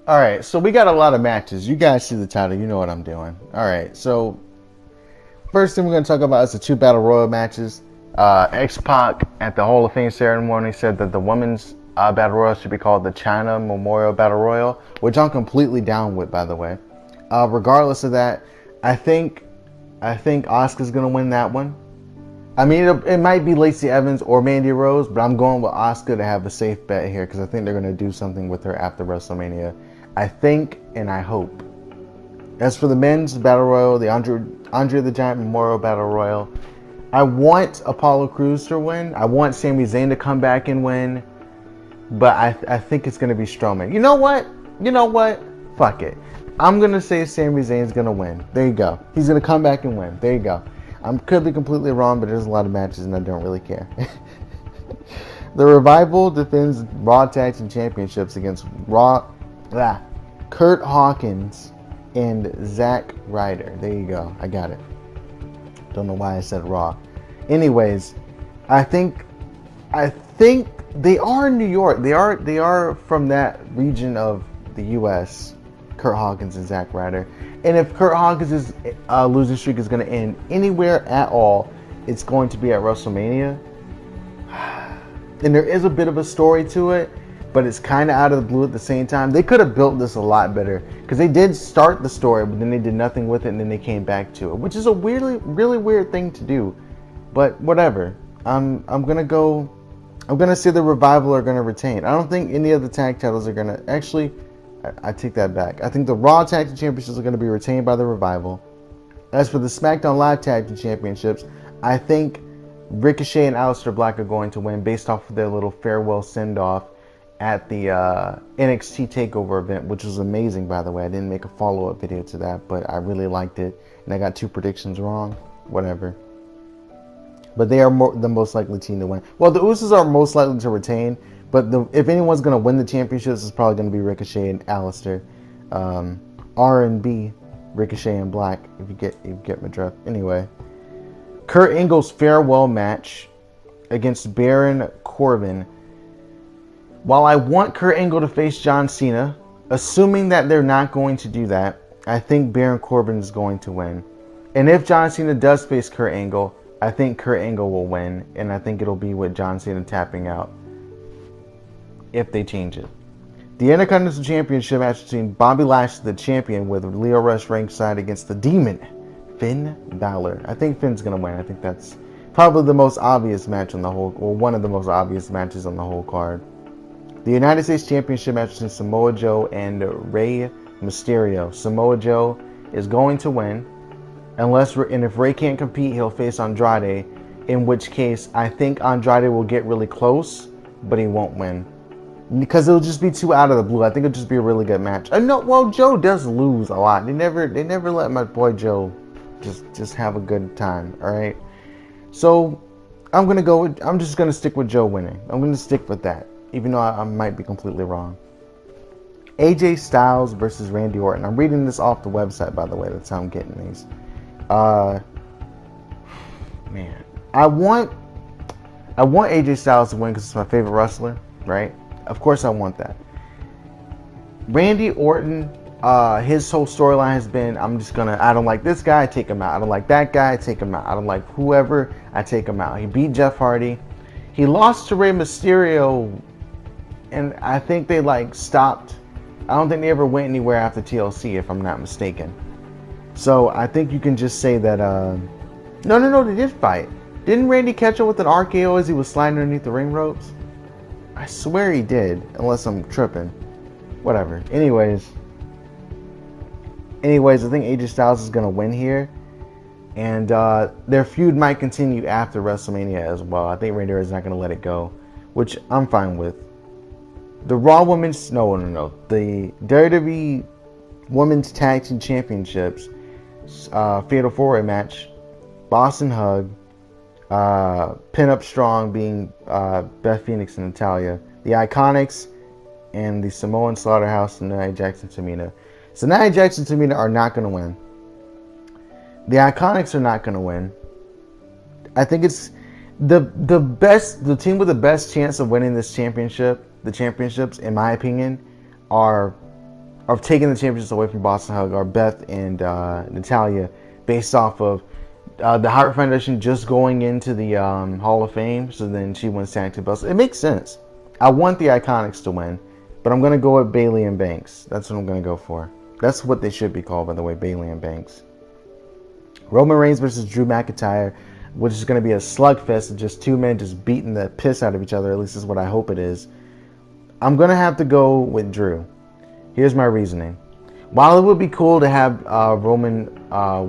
Alright, so we got a lot of matches. You guys see the title, you know what I'm doing. Alright, so first thing we're going to talk about is the two Battle Royal matches. X-Pac at the Hall of Fame ceremony said that the women's Battle Royal should be called the China Memorial Battle Royal, which I'm completely down with, by the way. Regardless of that, I think Asuka's going to win that one. I mean, it might be Lacey Evans or Mandy Rose, but I'm going with Asuka to have a safe bet here because I think they're going to do something with her after WrestleMania. I think and I hope. As for the men's Battle Royal, the Andre the Giant Memorial Battle Royal, I want Apollo Crews to win. I want Sami Zayn to come back and win. But I think it's going to be Strowman. You know what? Fuck it. I'm going to say Sami Zayn's going to win. There you go. He's going to come back and win. There you go. I could be completely wrong, but there's a lot of matches and I don't really care. The Revival defends Raw Tag Team Championships against Kurt Hawkins and Zack Ryder. There you go. I got it. Don't know why I said Raw. Anyways, I think they are in New York. They are from that region of the U.S. Kurt Hawkins and Zack Ryder. And if Kurt Hawkins' losing streak is going to end anywhere at all, it's going to be at WrestleMania. And there is a bit of a story to it, but it's kind of out of the blue at the same time. They could have built this a lot better because they did start the story, but then they did nothing with it, and then they came back to it, which is a really weird thing to do. But whatever. I'm gonna say the Revival are gonna retain. I don't think any of the tag titles are gonna actually. I take that back. I think the Raw Tag Team Championships are going to be retained by the Revival. As for the SmackDown Live Tag Team Championships, I think Ricochet and Aleister Black are going to win based off of their little farewell send-off at the NXT TakeOver event, which was amazing, by the way. I didn't make a follow-up video to that, but I really liked it. And I got 2 predictions wrong. Whatever. But they are the most likely team to win. Well, the Usos are most likely to retain. But if anyone's going to win the championships, it's probably going to be Ricochet and Aleister. R&B, Ricochet and Black, if you get my drift. Anyway, Kurt Angle's farewell match against Baron Corbin. While I want Kurt Angle to face John Cena, assuming that they're not going to do that, I think Baron Corbin is going to win. And if John Cena does face Kurt Angle, I think Kurt Angle will win. And I think it'll be with John Cena tapping out. If they change it. The Intercontinental Championship match between Bobby Lashley, the champion, with Lio Rush ringside against the Demon, Finn Balor. I think Finn's going to win. I think that's probably the most obvious match on the whole, or one of the most obvious matches on the whole card. The United States Championship match between Samoa Joe and Rey Mysterio. Samoa Joe is going to win, and if Rey can't compete, he'll face Andrade, in which case I think Andrade will get really close, but he won't win. Because it'll just be too out of the blue. I think it'll just be a really good match. Joe does lose a lot. They never let my boy Joe just have a good time. All right. So I'm just gonna stick with Joe winning. I'm gonna stick with that, even though I might be completely wrong. AJ Styles versus Randy Orton. I'm reading this off the website, by the way. That's how I'm getting these. Man, I want AJ Styles to win because it's my favorite wrestler, right? Of course I want that. Randy Orton, his whole storyline has been, I don't like this guy, I take him out. I don't like that guy, I take him out. I don't like whoever, I take him out. He beat Jeff Hardy. He lost to Rey Mysterio, and I think they stopped. I don't think they ever went anywhere after TLC, if I'm not mistaken. So I think you can just say that, no, they did fight. Didn't Randy catch him with an RKO as he was sliding underneath the ring ropes? I swear he did, unless I'm tripping. Whatever. Anyways, I think AJ Styles is going to win here. And their feud might continue after WrestleMania as well. I think Randy Orton's not going to let it go, which I'm fine with. The Raw Women's... No. The WWE Women's Tag Team Championships Fatal 4-Way match. Boston Hug. Pin-Up Strong being Beth Phoenix and Natalya. The Iconics and the Samoan Slaughterhouse and Nia Jax and Tamina. So Nia Jax and Tamina are not going to win. The Iconics are not going to win. I think it's the team with the best chance of winning this championship, the championships, in my opinion, are of taking the championships away from Boss 'n' Hug are Beth and Natalya, based off of the Hart Foundation just going into the Hall of Fame. So then she wins tag team belts. It makes sense. I want the Iconics to win, but I'm gonna go with Bayley and Banks. That's what I'm gonna go for. That's what they should be called, by the way, Bayley and Banks. Roman Reigns versus Drew McIntyre, which is going to be a slugfest of just two men just beating the piss out of each other. At least is what I hope it is. I'm going to have to go with Drew. Here's my reasoning. While it would be cool to have Roman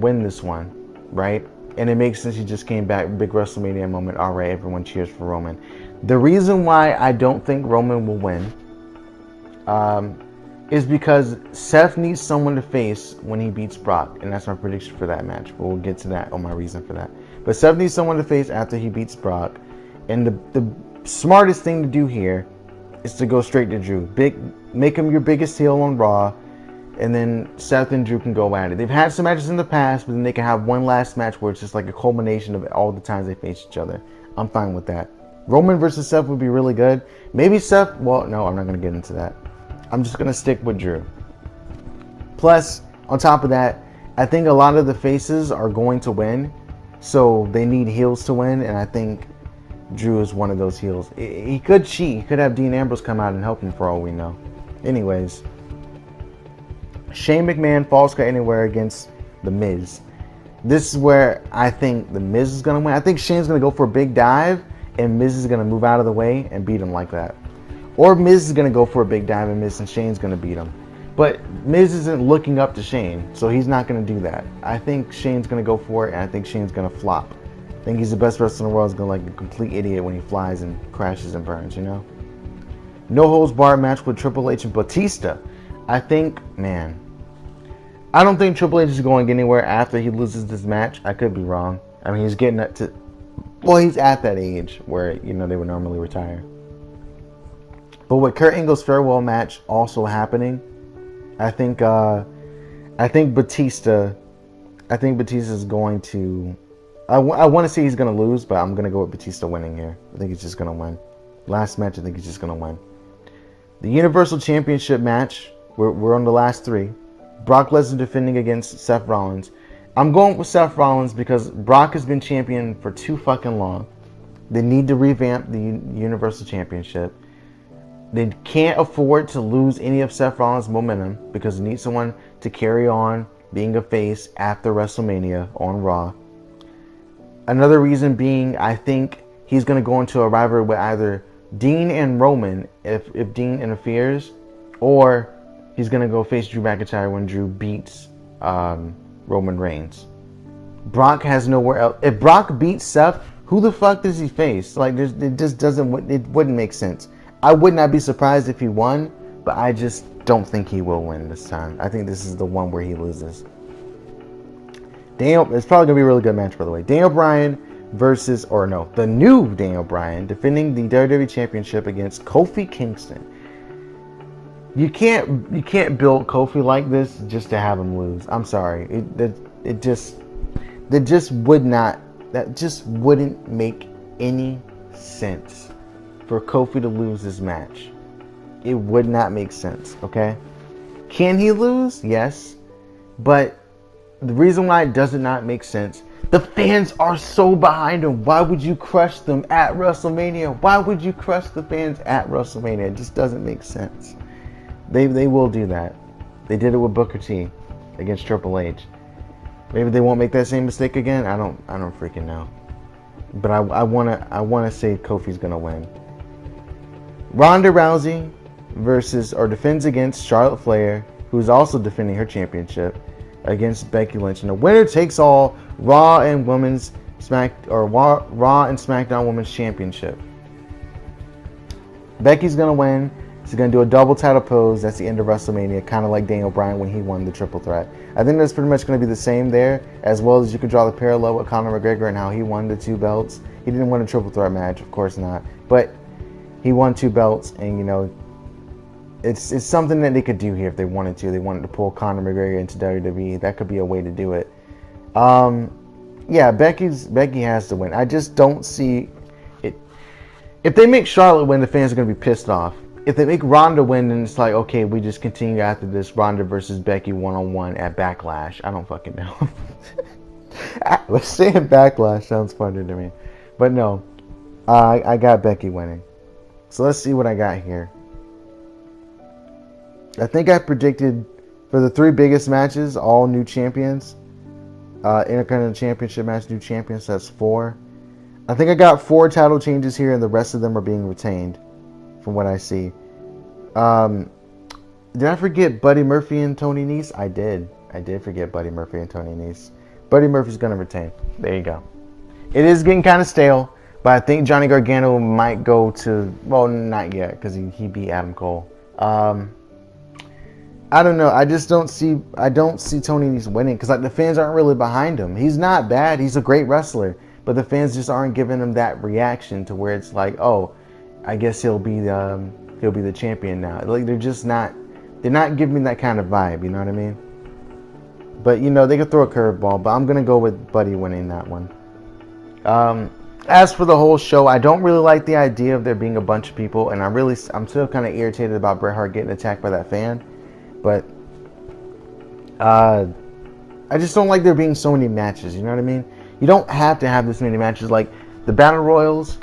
win this one, right? And it makes sense he just came back, big WrestleMania moment. All right, everyone cheers for Roman. The reason why I don't think Roman will win is because Seth needs someone to face when he beats Brock. And that's my prediction for that match. But we'll get to that on my reason for that. But Seth needs someone to face after he beats Brock. And the smartest thing to do here is to go straight to Drew. Make him your biggest heel on Raw. And then Seth and Drew can go at it. They've had some matches in the past, but then they can have one last match where it's just like a culmination of all the times they face each other. I'm fine with that. Roman versus Seth would be really good. Maybe Seth, well, no, I'm not going to get into that. I'm just going to stick with Drew. Plus, on top of that, I think a lot of the faces are going to win. So they need heels to win. And I think Drew is one of those heels. He could cheat. He could have Dean Ambrose come out and help him for all we know. Anyways. Shane McMahon, Falls Count Anywhere against The Miz. This is where I think The Miz is going to win. I think Shane's going to go for a big dive. And Miz is going to move out of the way and beat him like that. Or Miz is going to go for a big dive and miss, and Shane's going to beat him. But Miz isn't looking up to Shane, so he's not going to do that. I think Shane's going to go for it, and I think Shane's going to flop. I think he's the best wrestler in the world. He's going to like a complete idiot when he flies and crashes and burns, you know? No holds barred match with Triple H and Batista. I think, man, I don't think Triple H is going anywhere after he loses this match. I could be wrong. I mean, he's getting up to, well, he's at that age where, you know, they would normally retire. But with Kurt Angle's farewell match also happening, I think Batista is going to. I want to say he's going to lose, but I'm going to go with Batista winning here. I think he's just going to win. Last match, I think he's just going to win. The Universal Championship match, we're on the last three. Brock Lesnar defending against Seth Rollins. I'm going with Seth Rollins because Brock has been champion for too fucking long. They need to revamp the Universal Championship. They can't afford to lose any of Seth Rollins' momentum because they need someone to carry on being a face after WrestleMania on Raw. Another reason being, I think he's going to go into a rivalry with either Dean and Roman if Dean interferes, or he's going to go face Drew McIntyre when Drew beats Roman Reigns. Brock has nowhere else. If Brock beats Seth, who the fuck does he face? Like, it just doesn't. It wouldn't make sense. I would not be surprised if he won, but I just don't think he will win this time. I think this is the one where he loses. It's probably going to be a really good match, by the way. Daniel Bryan versus, or no, the new Daniel Bryan defending the WWE Championship against Kofi Kingston. You can't build Kofi like this just to have him lose. I'm sorry. That just wouldn't make any sense for Kofi to lose this match. It would not make sense, okay? Can he lose? Yes. But the reason why it does not make sense, the fans are so behind him. Why would you crush them at WrestleMania? Why would you crush the fans at WrestleMania? It just doesn't make sense. They will do that. They did it with Booker T against Triple H. Maybe they won't make that same mistake again. I don't freaking know. But I wanna say Kofi's gonna win. Ronda Rousey defends against Charlotte Flair, who's also defending her championship against Becky Lynch. And the winner takes all Raw and SmackDown Women's Championship. Becky's gonna win. She's gonna do a double title pose. That's the end of WrestleMania, kind of like Daniel Bryan when he won the Triple Threat. I think that's pretty much gonna be the same there, as well as you could draw the parallel with Conor McGregor and how he won the 2 belts. He didn't win a Triple Threat match, of course not, but he won 2 belts, and you know, it's something that they could do here if they wanted to. They wanted to pull Conor McGregor into WWE. That could be a way to do it. Yeah, Becky has to win. I just don't see it. If they make Charlotte win, the fans are going to be pissed off. if they make Ronda win, then it's like, okay, we just continue after this Ronda versus Becky one-on-one at Backlash. I don't fucking know. Saying Backlash sounds funny to me. But no, I got Becky winning. So let's see what I got here. I think I predicted for the 3 biggest matches, all new champions. Intercontinental Championship match, new champions, that's 4. I think I got 4 title changes here, and the rest of them are being retained, from what I see. Did I forget Buddy Murphy and Tony Nese? I did. I did forget Buddy Murphy and Tony Nese. Buddy Murphy's going to retain. There you go. It is getting kind of stale, but I think Johnny Gargano might go to... Well, not yet, because he beat Adam Cole. I don't know. I just don't see... I don't see Tony Nese winning, because like, the fans aren't really behind him. He's not bad. He's a great wrestler. But the fans just aren't giving him that reaction to where it's like, oh, I guess he'll be the champion now. Like, they're just not... They're not giving me that kind of vibe, you know what I mean? But, you know, they could throw a curveball, but I'm going to go with Buddy winning that one. As for the whole show, I don't really like the idea of there being a bunch of people, and I'm still kind of irritated about Bret Hart getting attacked by that fan. But, I just don't like there being so many matches, you know what I mean? You don't have to have this many matches. Like, the Battle Royals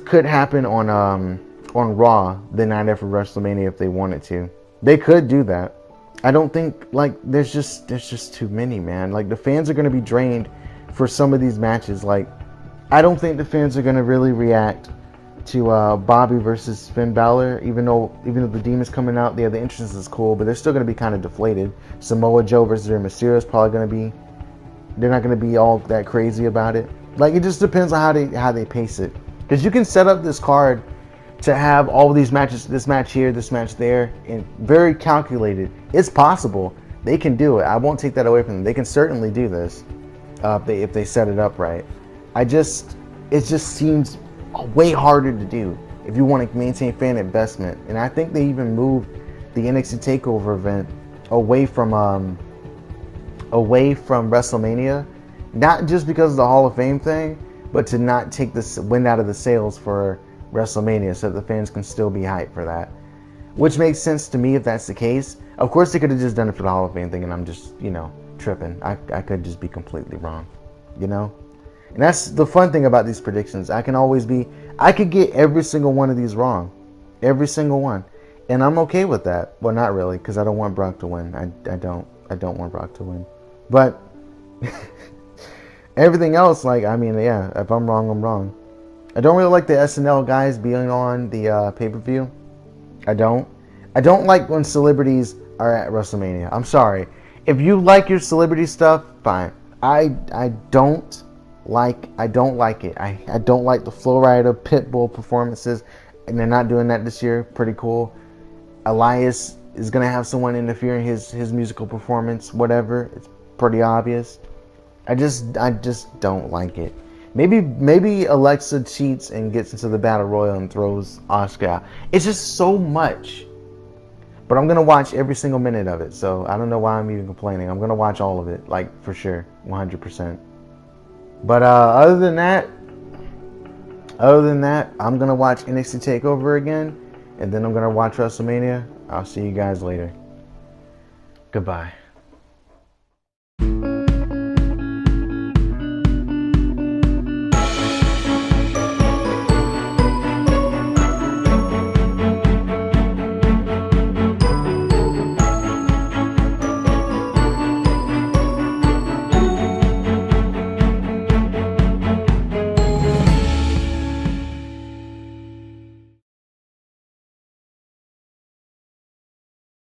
could happen on Raw the night after WrestleMania if they wanted to. They could do that. I don't think, like, there's just too many, man. Like, the fans are going to be drained for some of these matches. Like, I don't think the fans are going to really react to Bobby versus Finn Balor, even though the Demon's coming out, the entrance is cool, but they're still going to be kind of deflated. Samoa Joe versus Rey Mysterio is probably going to be, they're not going to be all that crazy about it. Like, it just depends on how they pace it. Because you can set up this card to have all of these matches, this match here, this match there, and very calculated. It's possible. They can do it. I won't take that away from them. They can certainly do this if they set it up right. It just seems way harder to do if you want to maintain fan investment. And I think they even moved the NXT TakeOver event away from WrestleMania, not just because of the Hall of Fame thing, but to not take the wind out of the sails for WrestleMania, so that the fans can still be hyped for that. Which makes sense to me if that's the case. Of course, they could have just done it for the Hall of Fame thing, and I'm just, you know, tripping. I could just be completely wrong, you know? And that's the fun thing about these predictions. I could get every single one of these wrong. Every single one. And I'm okay with that. Well, not really, because I don't want Brock to win. I don't want Brock to win. But everything else, like, I mean, yeah, if I'm wrong, I'm wrong. I don't really like the SNL guys being on the pay-per-view. I don't like when celebrities are at WrestleMania. I'm sorry. If you like your celebrity stuff, fine. I don't like it. I don't like the Flo Rida, Pitbull performances, and they're not doing that this year. Pretty cool. Elias is gonna have someone interfere in his musical performance. Whatever. It's pretty obvious. I just don't like it. Maybe Alexa cheats and gets into the Battle Royal and throws Asuka out. It's just so much. But I'm going to watch every single minute of it. So I don't know why I'm even complaining. I'm going to watch all of it. Like, for sure. 100%. But other than that, I'm going to watch NXT TakeOver again. And then I'm going to watch WrestleMania. I'll see you guys later. Goodbye.